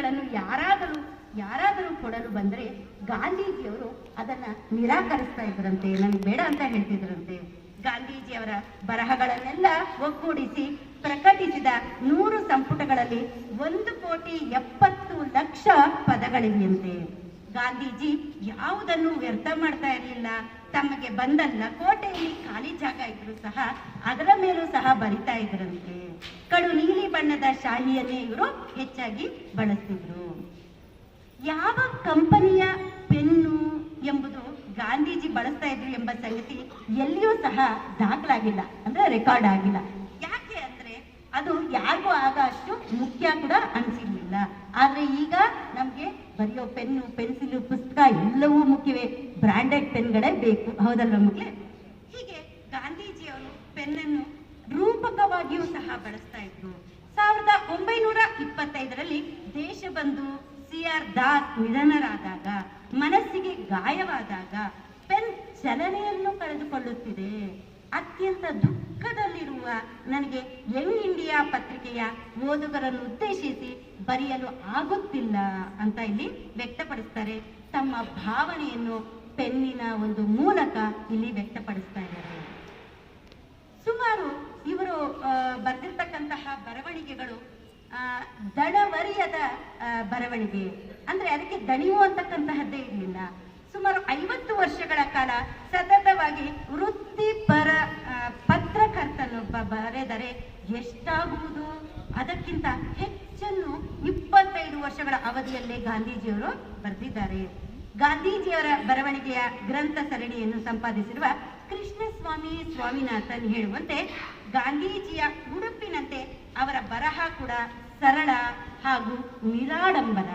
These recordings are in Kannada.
ಪತ್ರಿಕೆಗಳನ್ನು ಯಾರಾದರೂ ಕೊಡಲು ಬಂದರೆ ಗಾಂಧೀಜಿಯವರು ಅದನ್ನ ನಿರಾಕರಿಸ್ತಾ ಇದ್ರಂತೆ, ನನಗೆ ಬೇಡ ಅಂತ ಹೇಳ್ತಿದ್ರಂತೆ. ಗಾಂಧೀಜಿಯವರ ಬರಹಗಳನ್ನೆಲ್ಲ ಒಗ್ಗೂಡಿಸಿ ಪ್ರಕಟಿಸಿದ 100 ಸಂಪುಟಗಳಲ್ಲಿ 1,70,00,000 ಪದಗಳಿವೆಯಂತೆ. ಗಾಂಧೀಜಿ ಯಾವುದನ್ನು ವ್ಯರ್ಥ ಮಾಡ್ತಾ ಇರಲಿಲ್ಲ. ತಮಗೆ ಬಂದಲ್ಲ ಕೋಟೆಯಲ್ಲಿ ಖಾಲಿ ಜಾಗ ಇದ್ರು ಸಹ ಅದರ ಮೇಲೂ ಸಹ ಬರಿತಾ ಇದ್ರಂತೆ. ಕಡು ನೀಲಿ ಬಣ್ಣದ ಶಾಹಿಯನ್ನೇ ಇವರು ಹೆಚ್ಚಾಗಿ ಬಳಸ್ತಿದ್ರು. ಯಾವ ಕಂಪನಿಯ ಪೆನ್ನು ಎಂಬುದು ಗಾಂಧೀಜಿ ಬಳಸ್ತಾ ಇದ್ರು ಎಂಬ ಸಂಗತಿ ಎಲ್ಲಿಯೂ ಸಹ ದಾಖಲಾಗಿಲ್ಲ, ಅಂದ್ರೆ ರೆಕಾರ್ಡ್ ಆಗಿಲ್ಲ. ಯಾಕೆ ಅಂದ್ರೆ ಅದು ಯಾರಿಗೂ ಆಗ ಅಷ್ಟು ಮುಖ್ಯ ಕೂಡ ಅನಿಸಿರ್ಲಿಲ್ಲ. ಆದ್ರೆ ಈಗ ನಮ್ಗೆ ಬರೆಯೋ ಪೆನ್ನು, ಪೆನ್ಸಿಲು, ಪುಸ್ತಕ ಎಲ್ಲವೂ ಮುಖ್ಯವೇ. ಬ್ರಾಂಡೆಡ್ ಪೆನ್ಗಳೇ ಬೇಕು, ಹೌದಲ್ವ ಮಕ್ಕಳೇ? ಹೀಗೆ ಗಾಂಧೀಜಿಯವರು ಪೆನ್ನನ್ನು ರೂಪಕವಾಗಿಯೂ ಸಹ ಬಳಸ್ತಾ ಇದ್ರು. 1925ರಲ್ಲಿ ದೇಶಬಂಧು CR ದಾಸ್ ನಿಧನರಾದಾಗ, ಮನಸ್ಸಿಗೆ ಗಾಯವಾದಾಗ ಪೆನ್ ಚಲನೆಯನ್ನು ಕಳೆದುಕೊಳ್ಳುತ್ತಿದೆ. ಅತ್ಯಂತ ದುಃಖದಲ್ಲಿರುವ ನನಗೆ ಯಂಗ್ ಇಂಡಿಯಾ ಪತ್ರಿಕೆಯ ಓದುಗರನ್ನು ಉದ್ದೇಶಿಸಿ ಬರೆಯಲು ಆಗುತ್ತಿಲ್ಲ ಅಂತ ಇಲ್ಲಿ ವ್ಯಕ್ತಪಡಿಸ್ತಾರೆ. ತಮ್ಮ ಭಾವನೆಯನ್ನು ಪೆನ್ನಿನ ಒಂದು ಮೂಲಕ ಇಲ್ಲಿ ವ್ಯಕ್ತಪಡಿಸ್ತಾ ಇದ್ದಾರೆ. ಸುಮಾರು ಇವರು ಬರೆದಿರ್ತಕ್ಕಂತಹ ಬರವಣಿಗೆಗಳು ದಣವರಿಯದ ಬರವಣಿಗೆ, ಅಂದ್ರೆ ಅದಕ್ಕೆ ದಣಿವು ಅಂತಕ್ಕಂತಹದ್ದೇ ಇರಲಿಲ್ಲ. ಸುಮಾರು 50 ವರ್ಷಗಳ ಕಾಲ ಸತತವಾಗಿ ವೃತ್ತಿಪರ ಪತ್ರಕರ್ತನೊಬ್ಬ ಬರೆದರೆ ಎಷ್ಟಾಗುವುದು, ಅದಕ್ಕಿಂತ ಹೆಚ್ಚನ್ನು 25 ವರ್ಷಗಳ ಅವಧಿಯಲ್ಲೇ ಗಾಂಧೀಜಿಯವರು ಬರೆದಿದ್ದಾರೆ. ಗಾಂಧೀಜಿಯವರ ಬರವಣಿಗೆಯ ಗ್ರಂಥ ಸರಣಿಯನ್ನು ಸಂಪಾದಿಸಿರುವ ಕೃಷ್ಣಸ್ವಾಮಿ ಸ್ವಾಮಿನಾಥನ್ ಹೇಳುವಂತೆ, ಗಾಂಧೀಜಿಯ ಉಡುಪಿನಂತೆ ಅವರ ಬರಹ ಕೂಡ ಸರಳ ಹಾಗೂ ನಿರಾಡಂಬರ.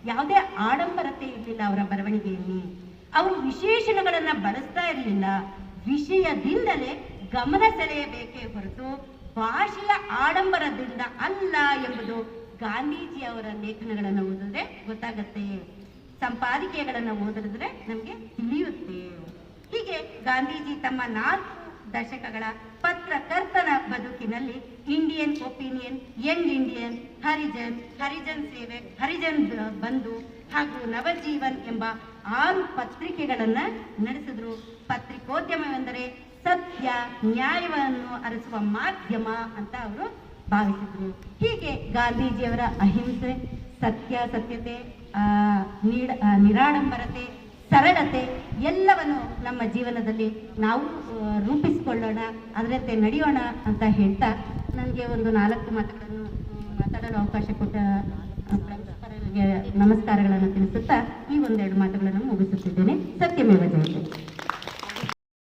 ಯಾವುದೇ ಆಡಂಬರತೆ ಇರಲಿಲ್ಲ ಅವರ ಬರವಣಿಗೆಯಲ್ಲಿ. ಅವರು ವಿಶೇಷಣಗಳನ್ನ ಬಳಸ್ತಾ ಇರಲಿಲ್ಲ. ವಿಷಯದಿಂದಲೇ ಗಮನ ಸೆಳೆಯಬೇಕೇ ಹೊರತು ಭಾಷೆಯ ಆಡಂಬರದಿಂದ ಅಲ್ಲ ಎಂಬುದು ಗಾಂಧೀಜಿಯವರ ಲೇಖನಗಳನ್ನು ಓದಿದ್ರೆ ಗೊತ್ತಾಗತ್ತೆ, ಸಂಪಾದಕೀಯಗಳನ್ನು ಓದಿದ್ರೆ ನಮಗೆ ತಿಳಿಯುತ್ತೆ. ಹೀಗೆ ಗಾಂಧೀಜಿ ತಮ್ಮ 4 ದಶಕಗಳ ಪತ್ರಕರ್ತನ ಬದುಕಿನಲ್ಲಿ Indian opinion, Young Indian, Harijan ಸೇವೆ, ಹರಿಜನ್ ಬಂಧು ಹಾಗೂ ನವಜೀವನ್ ಎಂಬ 6 ಪತ್ರಿಕೆಗಳನ್ನ ನಡೆಸಿದ್ರು. ಪತ್ರಿಕೋದ್ಯಮವೆಂದರೆ ಸತ್ಯ ನ್ಯಾಯವನ್ನು ಅರಸುವ ಮಾಧ್ಯಮ ಅಂತ ಅವರು ಭಾವಿಸಿದ್ರು. ಹೀಗೆ ಗಾಂಧೀಜಿಯವರ ಅಹಿಂಸೆ, ಸತ್ಯತೆ, ನಿರಾಡಂಬರತೆ, ಸರಳತೆ ಎಲ್ಲವನ್ನು ನಮ್ಮ ಜೀವನದಲ್ಲಿ ನಾವು ರೂಪಿಸಿಕೊಳ್ಳೋಣ, ಅದರಂತೆ ನಡೆಯೋಣ ಅಂತ ಹೇಳ್ತಾ ನನಗೆ ಒಂದು 4 ಮಾತುಗಳನ್ನು ಮಾತಾಡಲು ಅವಕಾಶ ಕೊಟ್ಟ ನಮಸ್ಕಾರಗಳನ್ನು ತಿಳಿಸುತ್ತಾ ಈ 1-2 ಮಾತುಗಳನ್ನು ಮುಗಿಸುತ್ತಿದ್ದೇನೆ. ಸತ್ಯಮೇವ ಜಯತೆ.